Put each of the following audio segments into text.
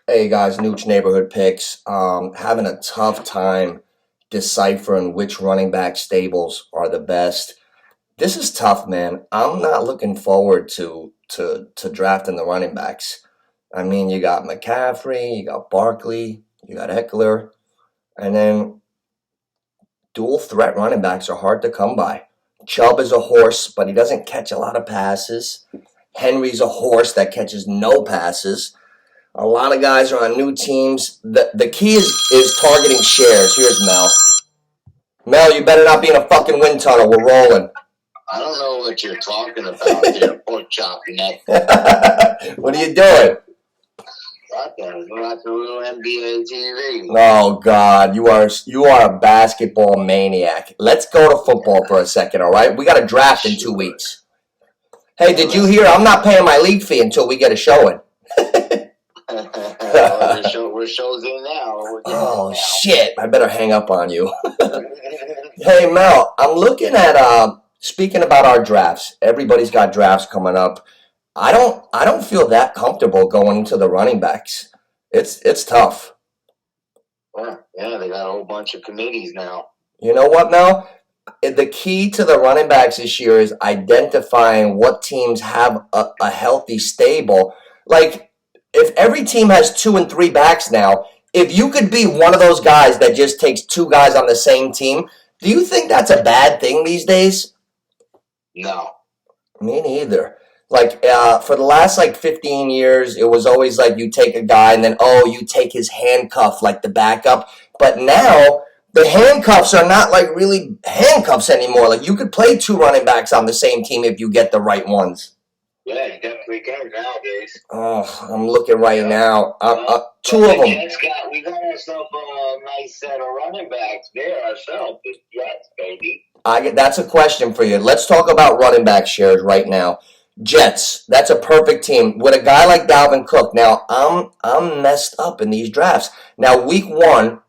Hey guys, Nooch neighborhood picks. Having a tough time deciphering which running back stables are the best. This is tough, man. I'm not looking forward to drafting the running backs. I mean, you got McCaffrey, you got Barkley, you got Eckler, and then dual threat running backs are hard to come by. Chubb is a horse, but he doesn't catch a lot of passes. Henry's a horse that catches no passes. A lot of guys are on new teams. The key is targeting shares. Here's Mel. Mel, you better not be in a fucking wind tunnel. We're rolling. I don't know what you're talking about there, pork chop neck. What are you doing? Nothing. We're watching a little NBA TV. Oh God, you are a basketball maniac. Let's go to football for a second, all right? We got a draft in 2 weeks. Hey, did you hear? I'm not paying my league fee until we get a showing. We're shows in now. Oh shit! I better hang up on you. Hey Mel, I'm looking at speaking about our drafts. Everybody's got drafts coming up. I don't feel that comfortable going into the running backs. It's tough. Yeah, they got a whole bunch of committees now. You know what, Mel? The key to the running backs this year is identifying what teams have a healthy stable. Like, if every team has 2 and 3 backs now, if you could be one of those guys that just takes 2 guys on the same team, do you think that's a bad thing these days? No. Me neither. Like, for the last, 15 years, it was always like you take a guy and then, you take his handcuff, like the backup. But now, the handcuffs are not, really handcuffs anymore. Like, you could play 2 running backs on the same team if you get the right ones. Yeah, you definitely can nowadays. Oh, I'm looking right now. 2 of them. We got ourselves a nice set of running backs there ourselves. The Jets, baby. That's a question for you. Let's talk about running back shares right now. Jets, that's a perfect team with a guy like Dalvin Cook. Now, I'm messed up in these drafts. Now, week 1,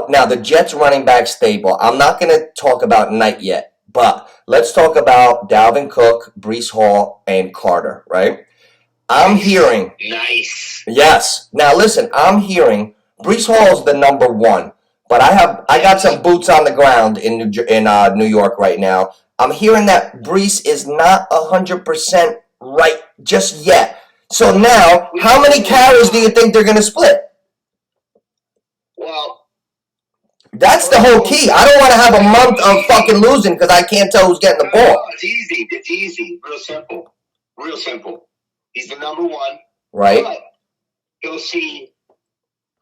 now the Jets running back stable. I'm not going to talk about Knight yet, but let's talk about Dalvin Cook, Breece Hall, and Carter, right? I'm hearing. Nice. Yes. Now, listen, I'm hearing Breece Hall is the number 1, but I got some boots on the ground in New York right now. I'm hearing that Breece is not 100% right just yet. So now, how many carries do you think they're going to split? Well, that's the whole key. I don't want to have a month of fucking losing because I can't tell who's getting the ball. No, it's easy. It's easy. Real simple. He's the number 1. Right. But he'll see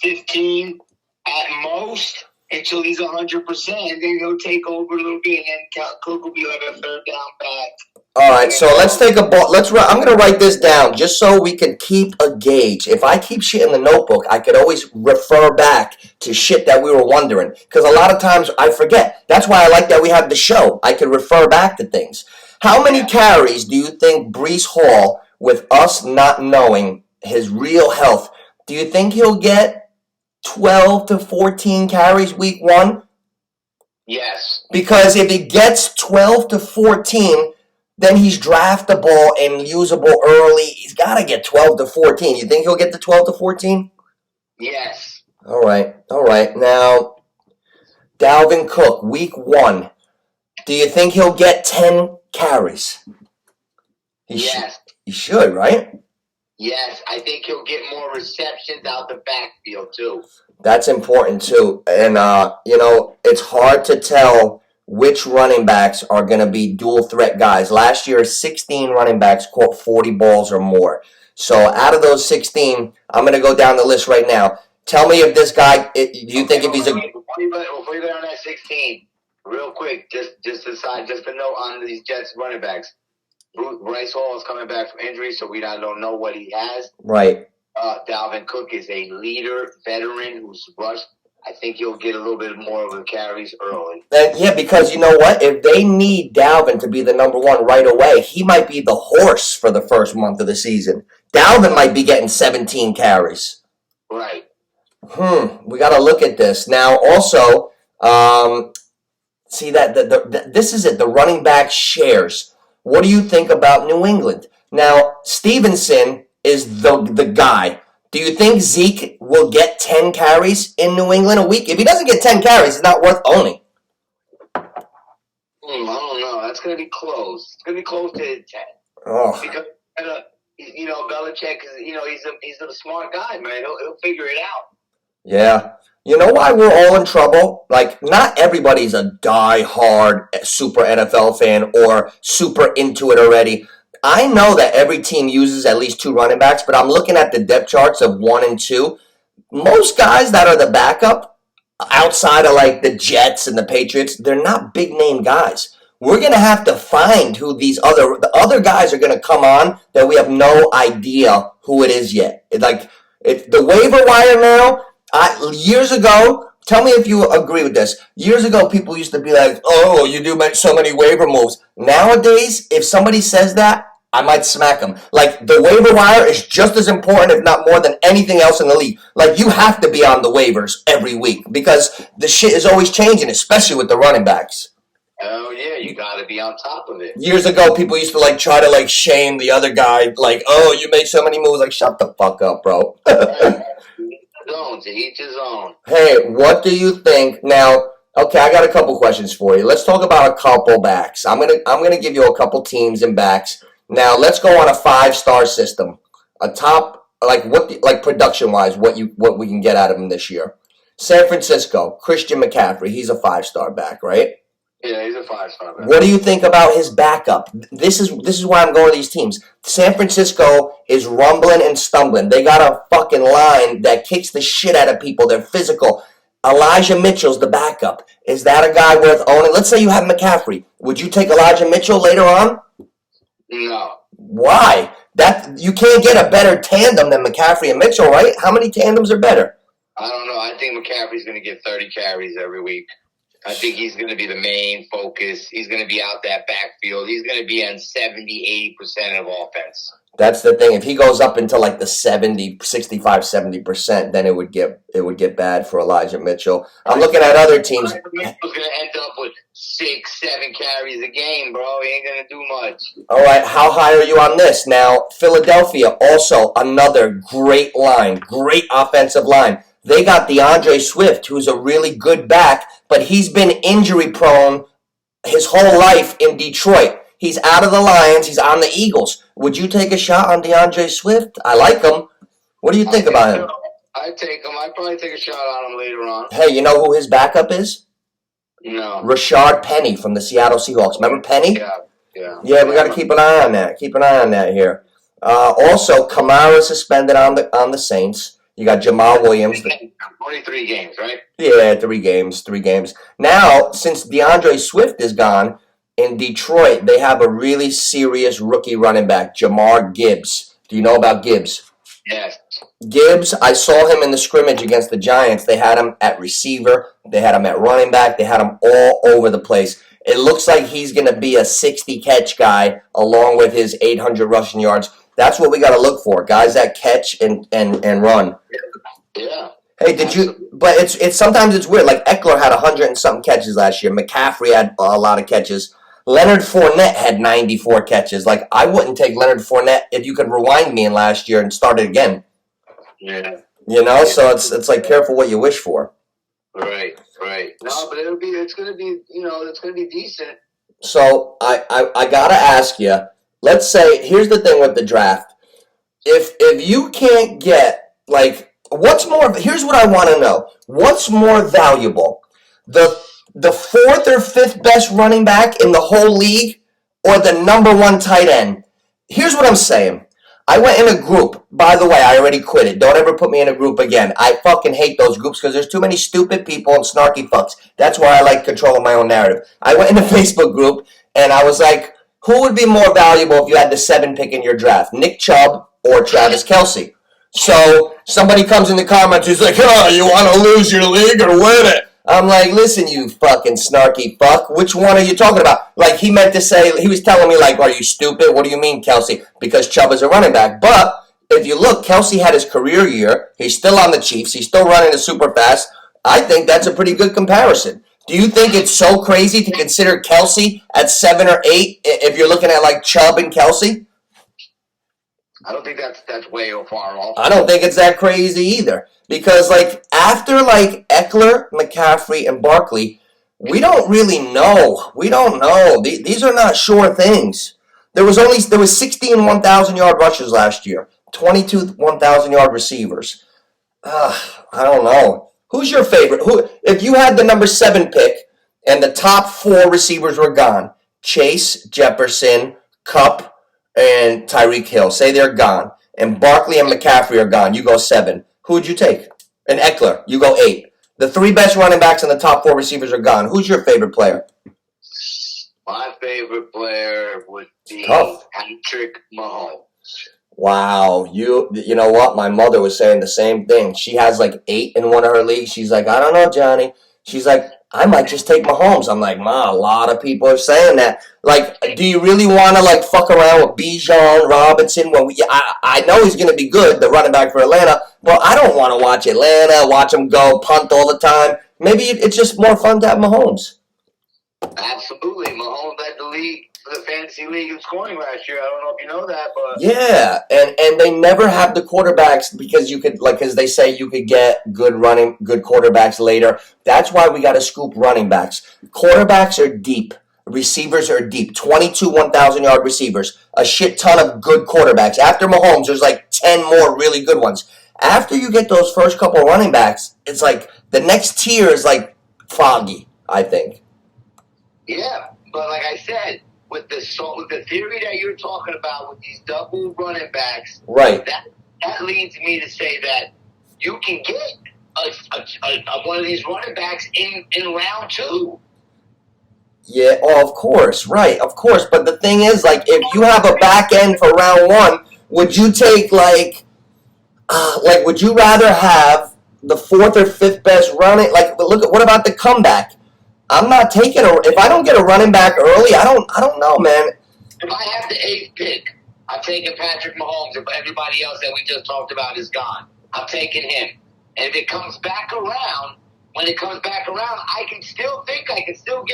15 at most until he's 100%, and then he'll take over a little bit, and then Cook will be like a third down back. All right, so let's take a ball. I'm going to write this down just so we can keep a gauge. If I keep shit in the notebook, I could always refer back to shit that we were wondering. Because a lot of times I forget. That's why I like that we have the show. I can refer back to things. How many carries do you think Breece Hall, with us not knowing his real health, do you think he'll get 12 to 14 carries week 1? Yes. Because if he gets 12 to 14, then he's draftable and usable early. He's got to get 12 to 14. You think he'll get to 12 to 14? Yes. All right. Now, Dalvin Cook, week 1. Do you think he'll get 10 carries? Yes. He should, right? Yes. I think he'll get more receptions out the backfield, too. That's important, too. And, it's hard to tell which running backs are going to be dual threat guys. Last year, 16 running backs caught 40 balls or more. So out of those 16, I'm going to go down the list right now. Tell me if this guy, do you think if he's a... Before you go on that 16, real quick, just a note on these Jets running backs. Bryce Hall is coming back from injury, so we don't know what he has. Right. Dalvin Cook is a leader, veteran who's rushed. I think he'll get a little bit more of the carries early. Yeah, because you know what? If they need Dalvin to be the number 1 right away, he might be the horse for the first month of the season. Dalvin might be getting 17 carries. Right. We got to look at this. Now, also, see that this is it, the running back shares. What do you think about New England? Now, Stevenson is the guy. Do you think Zeke will get 10 carries in New England a week? If he doesn't get 10 carries, it's not worth owning. I don't know. That's going to be close. It's going to be close to 10. Oh. Because, Belichick, he's a smart guy, man. He'll figure it out. Yeah. You know why we're all in trouble? Like, not everybody's a die-hard super NFL fan or super into it already. I know that every team uses at least 2 running backs, but I'm looking at the depth charts of 1 and 2. Most guys that are the backup, outside of like the Jets and the Patriots, they're not big-name guys. We're going to have to find who the other guys are going to come on that we have no idea who it is yet. It's the waiver wire now. Years ago, tell me if you agree with this. Years ago, people used to be like, oh, you do make so many waiver moves. Nowadays, if somebody says that, I might smack them. Like, the waiver wire is just as important, if not more, than anything else in the league. Like, you have to be on the waivers every week because the shit is always changing, especially with the running backs. Oh, yeah, you got to be on top of it. Years ago, people used to, try to, shame the other guy. Like, oh, you make so many moves. Like, shut the fuck up, bro. To each his own. Hey, what do you think now? Okay, I got a couple questions for you. Let's talk about a couple backs. I'm gonna give you a couple teams and backs. Now let's go on a 5-star system. A top production wise, what we can get out of him this year. San Francisco, Christian McCaffrey. He's a 5-star back, right? Yeah, he's a 5-star back. What do you think about his backup? This is why I'm going to these teams. San Francisco is rumbling and stumbling. They got a fucking line that kicks the shit out of people. They're physical. Elijah Mitchell's the backup. Is that a guy worth owning? Let's say you have McCaffrey. Would you take Elijah Mitchell later on? No. Why? You can't get a better tandem than McCaffrey and Mitchell, right? How many tandems are better? I don't know. I think McCaffrey's going to get 30 carries every week. I think he's going to be the main focus. He's going to be out that backfield. He's going to be on 70, 80% of offense. That's the thing. If he goes up into like the 65-70%, then it would get bad for Elijah Mitchell. I'm looking at other teams. Mitchell's going to end up with 6-7 carries a game, bro. He ain't going to do much. All right, how high are you on this? Now, Philadelphia, also another great line, great offensive line. They got DeAndre Swift, who's a really good back, but he's been injury prone his whole life in Detroit. He's out of the Lions. He's on the Eagles. Would you take a shot on DeAndre Swift? I like him. What do you think about him? I'd take him. I'd probably take a shot on him later on. Hey, you know who his backup is? No. Rashard Penny from the Seattle Seahawks. Remember Penny? Yeah. Yeah, we got to keep an eye on that. Keep an eye on that here. Also, Kamara suspended on the Saints. You got Jamal Williams. 23 games, right? Yeah, 3 games. Now, since DeAndre Swift is gone, in Detroit, they have a really serious rookie running back, Jamar Gibbs. Do you know about Gibbs? Yes. Gibbs, I saw him in the scrimmage against the Giants. They had him at receiver. They had him at running back. They had him all over the place. It looks like he's going to be a 60-catch guy along with his 800 rushing yards. That's what we got to look for, guys that catch and run. Yeah. Hey, but it's sometimes it's weird. Like Eckler had 100 and something catches last year. McCaffrey had a lot of catches. Leonard Fournette had 94 catches. Like, I wouldn't take Leonard Fournette if you could rewind me in last year and start it again. Yeah. You know, so it's like careful what you wish for. Right. No, but it's gonna be decent. So I gotta ask you. Let's say here's the thing with the draft. If you can't get what's more? Here's what I want to know. What's more valuable, the 4th or 5th best running back in the whole league, or the number 1 tight end? Here's what I'm saying. I went in a group. By the way, I already quit it. Don't ever put me in a group again. I fucking hate those groups because there's too many stupid people and snarky fucks. That's why I like controlling my own narrative. I went in a Facebook group and I was like, who would be more valuable if you had the 7 pick in your draft, Nick Chubb or Travis Kelce? So somebody comes in the comments who's like, oh, you want to lose your league or win it? I'm like, listen, you fucking snarky fuck. Which one are you talking about? Like, he meant to say, he was telling me, like, are you stupid? What do you mean, Kelce? Because Chubb is a running back. But if you look, Kelce had his career year. He's still on the Chiefs. He's still running it super fast. I think that's a pretty good comparison. Do you think it's so crazy to consider Kelce at 7 or 8 if you're looking at, like, Chubb and Kelce? I don't think that's way far off. I don't think it's that crazy either. Because, like, after, like, Eckler, McCaffrey, and Barkley, we don't really know. We don't know. These are not sure things. There was 16 1,000-yard rushers last year. 22 1,000-yard receivers. I don't know. Who's your favorite? Who, if you had the number 7 pick and the top 4 receivers were gone, Chase, Jefferson, Kupp, and Tyreek Hill, say they're gone, and Barkley and McCaffrey are gone, you go 7. Who would you take? And Eckler, you go 8. The 3 best running backs and the top 4 receivers are gone. Who's your favorite player? My favorite player would be Patrick Mahomes. Wow, you know what? My mother was saying the same thing. She has like 8 in one of her leagues. She's like, I don't know, Johnny. She's like, I might just take Mahomes. I'm like, Ma, a lot of people are saying that. Like, do you really want to like fuck around with Bijan Robinson when I know he's going to be good, the running back for Atlanta, but I don't want to watch Atlanta, watch him go punt all the time. Maybe it's just more fun to have Mahomes. Absolutely. Mahomes led the league for the fantasy league in scoring last year. I don't know if you know that, but yeah, and they never have the quarterbacks because you could, like, as they say, you could get good quarterbacks later. That's why we got to scoop running backs. Quarterbacks are deep. Receivers are deep. 22 1,000-yard receivers. A shit ton of good quarterbacks. After Mahomes, there's like 10 more really good ones. After you get those first couple running backs, it's like the next tier is like foggy, I think. Yeah, but like I said, with the theory that you're talking about with these double running backs, right? That leads me to say that you can get one of these running backs in round 2. Yeah, oh, of course, right, of course. But the thing is, like, if you have a back end for round 1, would you take would you rather have the 4th or 5th best running? Like, what about the comeback? I'm not taking if I don't get a running back early, I don't know, man. If I have the 8th pick, I'm taking Patrick Mahomes. If everybody else that we just talked about is gone, I'm taking him. And if it comes back around, I can still get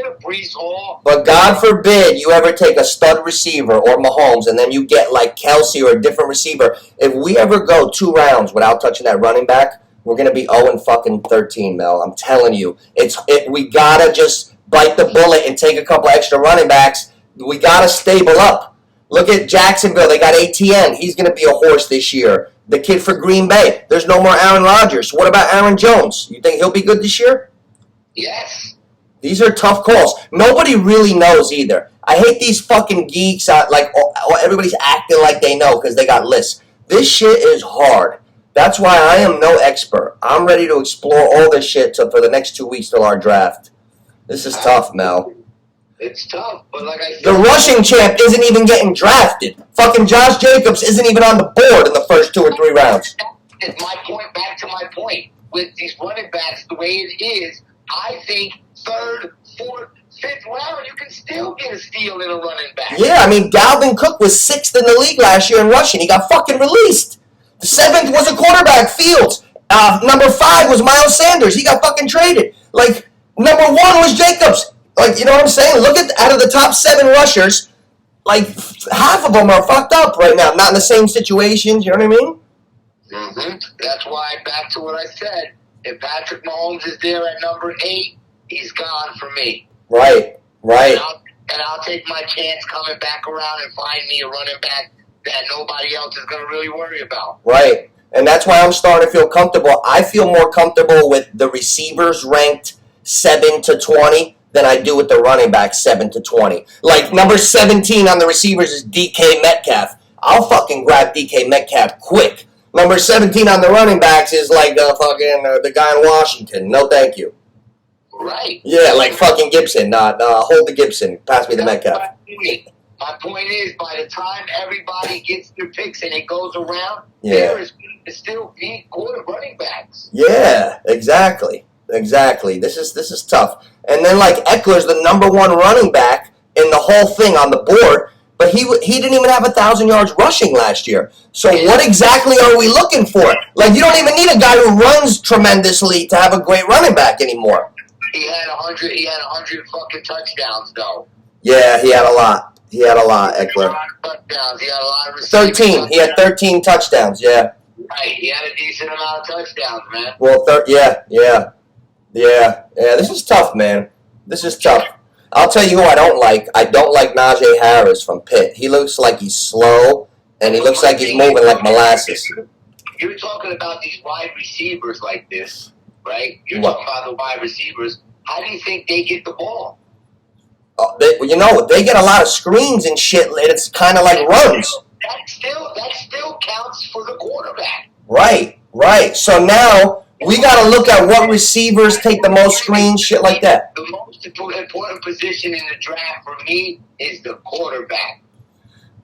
a Breece Hall. But God forbid you ever take a stud receiver or Mahomes and then you get like Kelsey or a different receiver. If we ever go 2 rounds without touching that running back, we're going to be 0-13, Mel. I'm telling you. We got to just bite the bullet and take a couple extra running backs. We got to stable up. Look at Jacksonville. They got ATN. He's going to be a horse this year. The kid for Green Bay. There's no more Aaron Rodgers. What about Aaron Jones? You think he'll be good this year? Yes. These are tough calls. Nobody really knows either. I hate these fucking geeks. Everybody's acting like they know because they got lists. This shit is hard. That's why I am no expert. I'm ready to explore all this shit for the next 2 weeks till our draft. This is tough, Mel. It's tough, but like I said, the rushing champ isn't even getting drafted. Fucking Josh Jacobs isn't even on the board in the first 2 or 3 rounds. Back to my point. With these running backs, the way it is, I think 3rd, 4th, 5th round, you can still get a steal in a running back. Yeah, I mean, Dalvin Cook was 6th in the league last year in rushing. He got fucking released. The 7th was a quarterback, Fields. Number 5 was Miles Sanders. He got fucking traded. Like, number 1 was Jacobs. Like, you know what I'm saying? Look at out of the top 7 rushers, like half of them are fucked up right now. Not in the same situations. You know what I mean? Mm-hmm. That's why, back to what I said. If Patrick Mahomes is there at number 8, he's gone for me. Right. And I'll take my chance coming back around and find me a running back that nobody else is going to really worry about. Right. And that's why I'm starting to feel comfortable. I feel more comfortable with the receivers ranked 7 to 20 than I do with the running back 7 to 20. Like, number 17 on the receivers is DK Metcalf. I'll fucking grab DK Metcalf quick. Number 17 on the running backs is like the guy in Washington. No, thank you. Right. Yeah, like fucking Gibson. Hold the Gibson. Pass me the Metcalf. My point is, by the time everybody gets their picks and it goes around, yeah, there is still beat quarter running backs. Yeah, exactly. This is tough. And then like Eckler's the number 1 running back in the whole thing on the board, but he didn't even have 1,000 yards rushing last year. So what exactly are we looking for? Like, you don't even need a guy who runs tremendously to have a great running back anymore. He had 100 fucking touchdowns though. Yeah, he had a lot. He had a lot, He had a Eckler. lot of touchdowns. He had a lot of receiving 13. He had 13 touchdowns, yeah. Right. He had a decent amount of touchdowns, man. Well, yeah. This is tough, man. This is tough. I'll tell you who I don't like. I don't like Najee Harris from Pitt. He looks like he's slow, and he looks like he's moving like molasses. You're talking about these wide receivers like this, right? You're What? talking about the wide receivers. How do you think they get the ball? They get a lot of screens and shit, and it's kind of like runs. That still counts for the quarterback. Right. So now we got to look at what receivers take the most screens, shit like that. The most important position in the draft for me is the quarterback.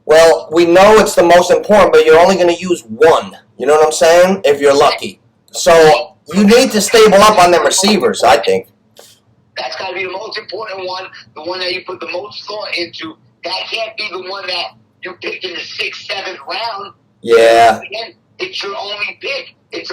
Well, we know it's the most important, but you're only going to use one. You know what I'm saying? If you're lucky. So you need to stable up on them receivers, I think. That's got to be the most important one, the one that you put the most thought into. That can't be the one that you picked in the 6th, 7th round. Yeah. Again, it's your only pick. It's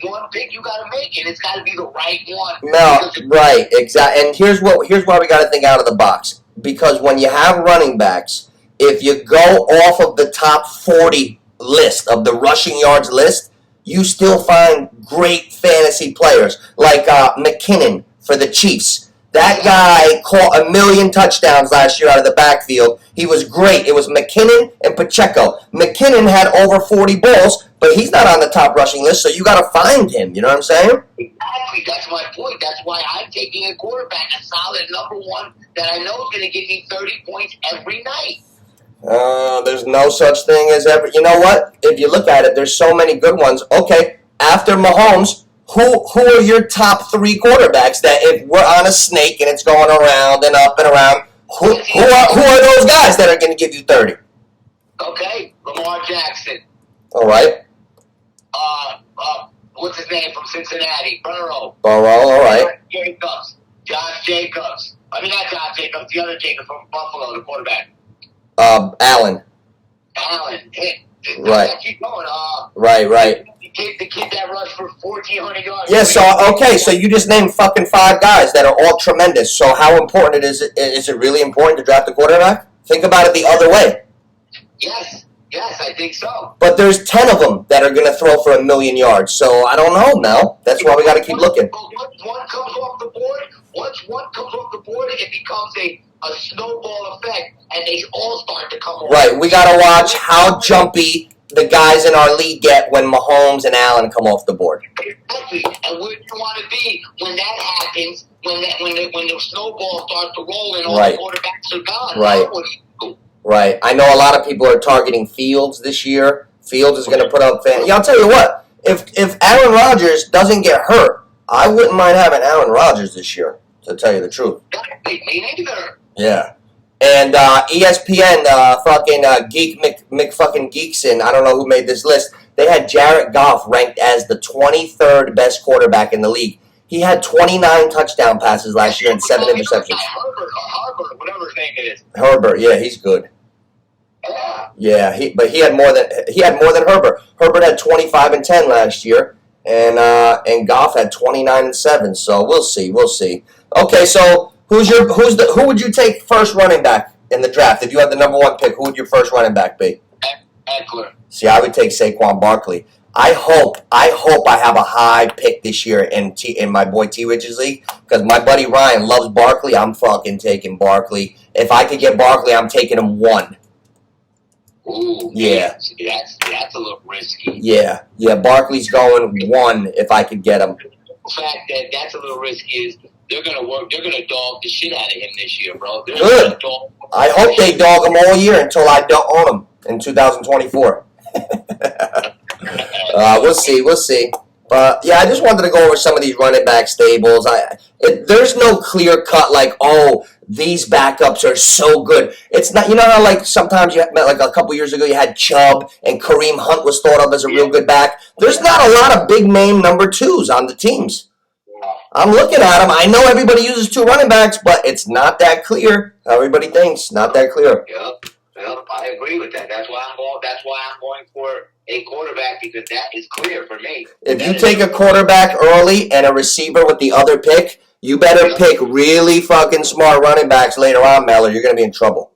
one pick you got to make, and it's got to be the right one. No, right, exactly. And here's why we got to think out of the box. Because when you have running backs, if you go off of the top 40 list, of the rushing yards list, you still find great fantasy players. Like McKinnon for the Chiefs. That guy caught 1 million touchdowns last year out of the backfield. He was great. It was McKinnon and Pacheco. McKinnon had over 40 balls, but he's not on the top rushing list, so you got to find him. You know what I'm saying? Exactly. That's my point. That's why I'm taking a quarterback, a solid number one that I know is going to give me 30 points every night. There's no such thing as ever. You know what? If you look at it, there's so many good ones. Okay, after Mahomes, who are your top 3 quarterbacks that if we're on a snake and it's going around and up and around, who are those guys that are going to give you 30? Okay, Lamar Jackson. All right. What's his name from Cincinnati? Burrow, all right. Josh Jacobs. I mean, not Josh Jacobs, the other Jacobs from Buffalo, the quarterback. Allen. Hey, Right. Keep going. Right. The kid that rushed for 1,400 yards. Yeah, so you just named fucking 5 guys that are all tremendous. So how important is it really important to draft a quarterback? Think about it the other way. Yes, I think so. But there's 10 of them that are going to throw for 1 million yards. So I don't know, Mel. That's why we got to keep looking. Once one comes off the board, it becomes a snowball effect, and they all start to come off. Right, we got to watch how jumpy the guys in our league get when Mahomes and Allen come off the board. Exactly, and where do you want to be when that happens? When the snowball starts to roll and all the quarterbacks are gone. Right. Now what do you do? Right. I know a lot of people are targeting Fields this year. Fields is going to put up Yeah, I'll tell you what. If Aaron Rodgers doesn't get hurt, I wouldn't mind having Aaron Rodgers this year, to tell you the truth. Me neither. Yeah. And ESPN, Geek McFucking Geekson, I don't know who made this list, they had Jared Goff ranked as the 23rd best quarterback in the league. He had 29 touchdown passes last year and 7 interceptions. Herbert, whatever his name is. Herbert, yeah, he's good. Yeah, he had more than Herbert. Herbert had 25 and 10 last year, and Goff had 29 and 7. So we'll see. Okay, so who would you take first running back in the draft if you had the number 1 pick? Who would your first running back be? Eckler. See, I would take Saquon Barkley. I hope I have a high pick this year in my boy T Rich's league because my buddy Ryan loves Barkley. I'm fucking taking Barkley. If I could get Barkley, I'm taking him 1. Ooh, yeah. That's a little risky. Yeah. Barkley's going 1 if I could get him. The fact that's a little risky is they're gonna dog the shit out of him this year, bro. Good. I hope they dog him all year until I don't own him in 2024. We'll see. But yeah, I just wanted to go over some of these running back stables. There's no clear cut like, oh, these backups are so good. It's not. You know how like sometimes you met like a couple years ago you had Chubb and Kareem Hunt was thought of as a real good back. There's not a lot of big name number 2s on the teams. I'm looking at them. I know everybody uses 2 running backs, but it's not that clear. Everybody thinks not that clear. Yep, I agree with that. That's why I'm going for a quarterback because that is clear for me. If you take a quarterback early and a receiver with the other pick, you better pick really fucking smart running backs later on, Mel, or you're going to be in trouble.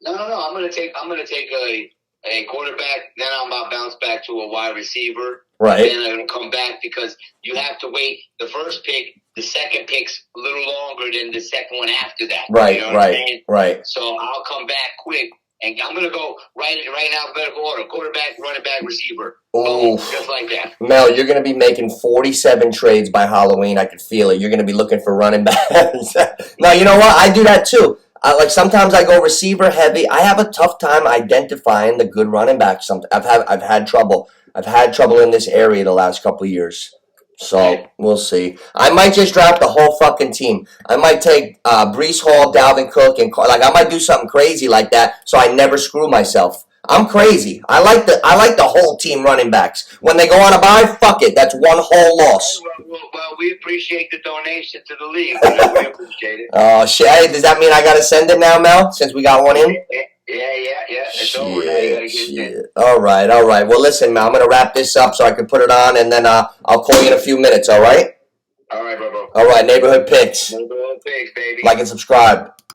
No. I'm gonna take a quarterback. Then I'm about to bounce back to a wide receiver. Right. Then I'm gonna come back because you have to wait the first pick. The second pick's a little longer than the second one after that. Right. You know what I'm saying? Right. So I'll come back quick. And I'm going to go right in alphabetical order. Quarterback, running back, receiver. Boom, just like that. Mel, you're going to be making 47 trades by Halloween. I can feel it. You're going to be looking for running backs. No, you know what? I do that too. Like sometimes I go receiver heavy. I have a tough time identifying the good running backs. I've had trouble. I've had trouble in this area the last couple of years. So we'll see. I might just draft the whole fucking team. I might take Breece Hall, Dalvin Cook, and I might do something crazy like that, so I never screw myself. I'm crazy. I like the whole team running backs. When they go on a bye, fuck it. That's one whole loss. Well, we appreciate the donation to the league. We appreciate it. Oh shit! Hey, does that mean I gotta send it now, Mel? Since we got one in. Yeah. It's over now. You gotta get it in. All right. Well, listen, Mel. I'm gonna wrap this up so I can put it on, and then I'll call you in a few minutes. All right. All right, bro. All right. Neighborhood picks. Neighborhood picks, baby. Like and subscribe.